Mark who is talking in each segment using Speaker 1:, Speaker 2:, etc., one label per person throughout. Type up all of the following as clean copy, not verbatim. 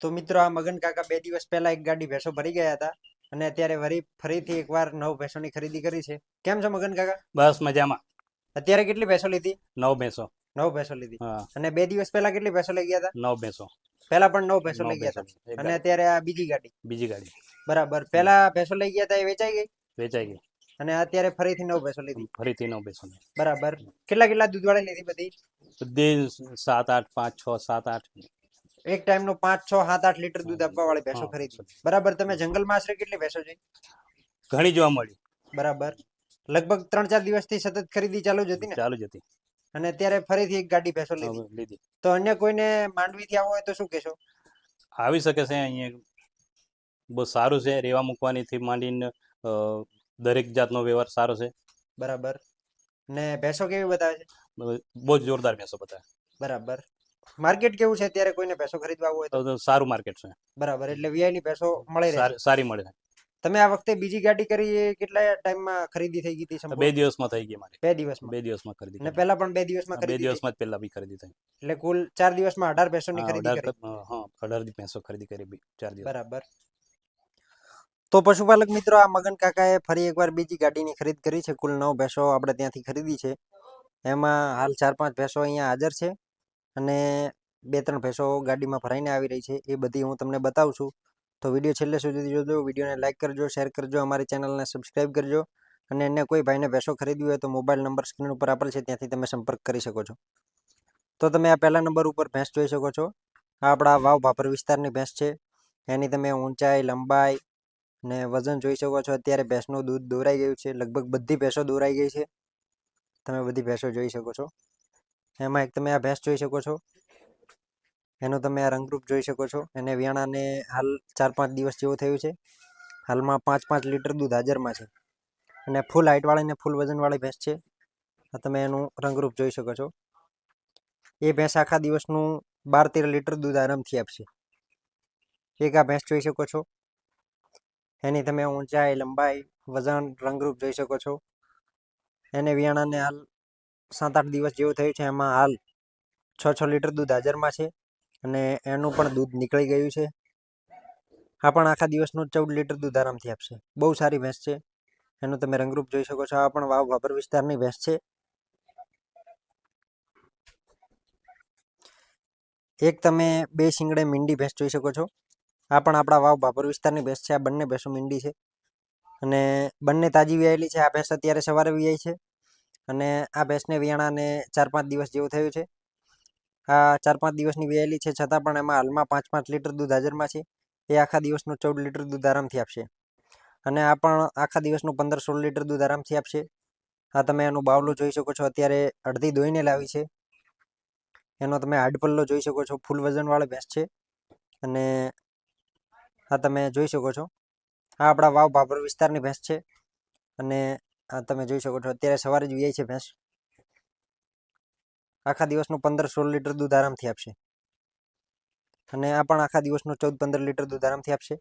Speaker 1: તો મિત્રો આ મગન કાકા 2 દિવસ પહેલા એક ગાડી ભેંસો ભરી ગયા હતા અને અત્યારે ફરીથી એકવાર 9 ભેંસોની ખરીદી કરી છે. કેમ છો મગન કાકા?
Speaker 2: બસ મજામાં.
Speaker 1: અત્યારે કેટલી ભેંસો લીધી?
Speaker 2: 9 ભેંસો.
Speaker 1: 9 ભેંસો લીધી.
Speaker 2: હા,
Speaker 1: અને 2 દિવસ પહેલા કેટલી ભેંસો લઈ ગયા હતા?
Speaker 2: 9 ભેંસો.
Speaker 1: પહેલા પણ 9 ભેંસો
Speaker 2: 9
Speaker 1: લઈ ગયા
Speaker 2: ભેંસો.
Speaker 1: હતા.
Speaker 2: એક
Speaker 1: અને
Speaker 2: ગાડી.
Speaker 1: અત્યારે આ બીજી ગાડી.
Speaker 2: બીજી ગાડી
Speaker 1: બરાબર. પહેલા ભેંસો લઈ ગયા હતા એ વેચાઈ ગઈ
Speaker 2: વેચાઈ ગઈ.
Speaker 1: અને અત્યારે ફરીથી 9 ભેંસો લીધી.
Speaker 2: ફરીથી 9 ભેંસો.
Speaker 1: બરાબર. કેટલા દૂધવાળી લીધી બધી?
Speaker 2: બધી 7 8 5 6 7 8.
Speaker 1: એક ટાઈમનો 5 6 7 8 લીટર દૂધ આપવા વાળી ભેંસો
Speaker 2: હા,
Speaker 1: ખરીદી. બરાબર. તમે જંગલમાં આશરે કેટલી ભેંસો જોઈ?
Speaker 2: ઘણી જોવા મળી.
Speaker 1: બરાબર. લગભગ 3-4 દિવસથી સતત ખરીદી ચાલુ જ હતી ને?
Speaker 2: ચાલુ જ હતી.
Speaker 1: અને અત્યારે ફરીથી એક ગાડી ભેંસો લીધી.
Speaker 2: હવે લીધી.
Speaker 1: તો અન્ય કોઈને માંડવીથી આવવું હોય તો શું કહેશો?
Speaker 2: આવી શકે છે અહીંયા. બહુ સારું છે. રેવા મૂકવાનીથી માંડીને દરેક જાતનો વ્યવહાર સારો છે.
Speaker 1: બરાબર. ને ભેંસો કેવી બતાવે છે?
Speaker 2: બહુ જ જોરદાર ભેંસો બતાવે.
Speaker 1: બરાબર. માર્કેટ કેવું છે અત્યારે કોઈને ભેંસો ખરીદવા આવવું હોય તો?
Speaker 2: તો સારું માર્કેટ છે.
Speaker 1: બરાબર. એટલે વીઆઈની ભેંસો મળી રહે છે.
Speaker 2: સારી મળે છે.
Speaker 1: તમે આ વખતે બીજી ગાડી કરી એ કેટલા ટાઈમમાં ખરીદી થઈ ગઈ હતી
Speaker 2: 2
Speaker 1: સંપૂર્ણ?
Speaker 2: દિવસમાં થઈ ગઈ મારી.
Speaker 1: 2 દિવસમાં.
Speaker 2: 2 દિવસમાં ખરીદી
Speaker 1: અને
Speaker 2: કરી.
Speaker 1: પહેલા પણ 2 દિવસમાં
Speaker 2: 2
Speaker 1: ખરીદી થઈ.
Speaker 2: દિવસમાં જ પહેલા બી ખરીદી થઈ.
Speaker 1: એટલે કુલ 4 દિવસમાં 18 ભેંસોની
Speaker 2: હા,
Speaker 1: ખરીદી કરી.
Speaker 2: 18 ભેંસો ખરીદી કરી 4 દિવસ.
Speaker 1: બરાબર. તો પશુપાલક મિત્રો, આ મગન કાકાએ ફરી એકવાર બીજી ગાડીની ખરીદ કરી છે. કુલ 9 ભેંસો આપણે ત્યાંથી ખરીદી છે. એમાં હાલ 4-5 ભેંસો અહીંયા હાજર છે અને 2-3 ભેંસો ગાડીમાં ભરાઈને આવી રહી છે. એ બધી હું તમને બતાવું છું. તો વિડીયો છેલ્લે સુધી જોજો. વિડીયોને લાઇક કરજો, શેર કરજો, અમારી ચેનલને સબસ્ક્રાઈબ કરજો. અને અન્ય કોઈ ભાઈને ભેંસો ખરીદવી હોય તો મોબાઈલ નંબર સ્ક્રીન ઉપર આપેલ છે, ત્યાંથી તમે સંપર્ક કરી શકો છો. તો તમે આ પહેલા નંબર ઉપર ભેંસ જોઈ શકો છો. આ આપણા વાવ ભાભર વિસ્તારની ભેંસ છે. એની તમે ઊંચાઈ, લંબાઈ ને વજન જોઈ શકો છો. અત્યારે ભેંસનું દૂધ દોરાઈ ગયું છે. લગભગ બધી ભેંસો દોરાઈ ગઈ છે. તમે બધી ભેંસો જોઈ શકો છો. એમાં એક તમે આ ભેંસ જોઈ શકો છો. એનું તમે આ રંગરૂપ જોઈ શકો છો. એને વિયાણાને હાલ 4-5 દિવસ જેવું થયું છે. હાલમાં 5-5 લીટર દૂધ હાજરમાં છે અને ફૂલ હાઇટવાળી ને ફૂલ વજનવાળી ભેંસ છે. આ તમે એનું રંગરૂપ જોઈ શકો છો. એ ભેંસ આખા દિવસનું 12-13 લીટર દૂધ આરામથી આપશે. એક આ ભેંસ જોઈ શકો છો. એની તમે ઊંચાઈ, લંબાઈ, વજન, રંગરૂપ જોઈ શકો છો. એને વિયાણાને હાલ 7-8 દિવસ જેવું થયું છે. એમાં હાલ 6-6 લીટર દૂધ હાજરમાં છે અને એનું પણ દૂધ નીકળી ગયું છે. આ પણ આખા દિવસનું 14 લીટર દૂધ આરામથી આપશે. બહુ સારી ભેંસ છે. એનું તમે રંગરૂપ જોઈ શકો છો. આ પણ વાવ ભાભર વિસ્તારની ભેંસ છે. એક તમે 2 શિંગડે મીંડી ભેંસ જોઈ શકો છો. આ પણ આપણા વાવ ભાભર વિસ્તારની ભેંસ છે. આ બંને ભેંસો મીંડી છે અને બંને તાજી વિયાયેલી છે. આ ભેંસ અત્યારે સવારે વિયાઈ છે અને આ ભેંસને વિયાણાને 4-5 દિવસ જેવું થયું છે. આ 4-5 દિવસની વિયાયેલી છે, છતાં પણ એમાં હાલમાં 5-5 લીટર દૂધ હાજરમાં છે. એ આખા દિવસનું 14 લીટર દૂધ આરામથી આપશે અને આ પણ આખા દિવસનું 15-16 લીટર દૂધ આરામથી આપશે. આ તમે એનું બાવલું જોઈ શકો છો. અત્યારે અડધી દોઈને લાવી છે. એનો તમે હાડપલ્લો જોઈ શકો છો. ફૂલ વજનવાળી ભેંસ છે અને આ તમે જોઈ શકો છો. આ આપણા વાવ ભાભર વિસ્તારની ભેંસ છે અને આ તમે જોઈ શકો છો. અત્યારે સવારે જ વિયાઈ છે ભેંસ. આખા દિવસનું 15-16 લીટર દૂધ આરામથી આપશે અને આ પણ આખા દિવસનું 14-15 લીટર દૂધ આરામથી આપશે.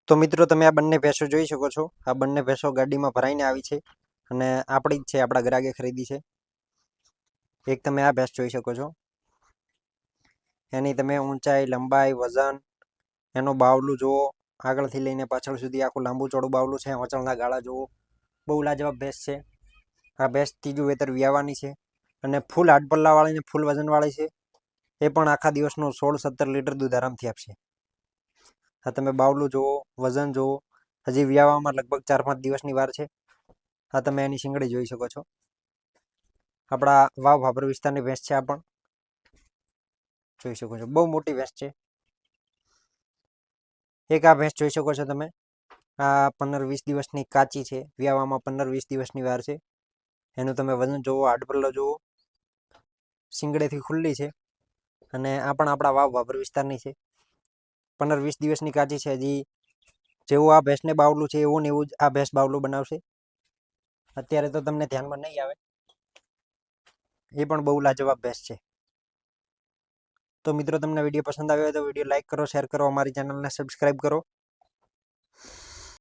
Speaker 1: તો મિત્રો, તમે આ બંને ભેંસો જોઈ શકો છો. આ બંને ભેંસો ગાડીમાં ભરાઈને આવી છે અને આપણી જ છે, આપણા ગ્રાહકે ખરીદી છે. એક તમે આ ભેંસ જોઈ શકો છો. એની તમે ઊંચાઈ, લંબાઈ, વજન, એનું બાવલું જુઓ. આગળથી લઈને પાછળ સુધી આખું લાંબુ ચોડું બાવલું છે. ઓચળના ગાળા જુઓ. બહુ લાજવાબ ભેંસ છે. આ ભેંસ ત્રીજું વેતર વિયાવાની છે અને ફૂલ હાડપલ્લાવાળી ને ફૂલ વજનવાળી છે. એ પણ આખા દિવસનું 16-17 લીટર દૂધ આરામથી આપશે. આ તમે બાવલું જુઓ, વજન જુઓ. હજી વિયાવામાં લગભગ 4-5 દિવસની વાર છે. આ તમે એની શિંગડી જોઈ શકો છો. આપણા વાવ ભાભર વિસ્તારની ભેંસ છે. આ પણ જોઈ શકો છો. બહુ મોટી ભેંસ છે. એક આ ભેંસ જોઈ શકો છો તમે. આ 15-20 દિવસની કાચી છે. વિયાવામાં 15-20 દિવસની વાર છે. એનું તમે વજન જુઓ, હાડપલ્લો જુઓ. શિંગડેથી ખુલ્લી છે અને આ પણ આપણા વાવ ભાભર વિસ્તારની છે. 15-20 દિવસની કાચી છે. હજી જેવું આ ભેંસને બાવલું છે એવું ને એવું જ આ ભેંસ બાવલું બનાવશે. અત્યારે તો તમને ધ્યાનમાં નહીં આવે. એ પણ બહુ લાજવાબ ભેંસ છે. તો મિત્રો, તમને વિડીયો પસંદ આવ્યો હોય તો વિડીયો લાઇક કરો, શેર કરો, અમારી ચેનલને સબસ્ક્રાઈબ કરો.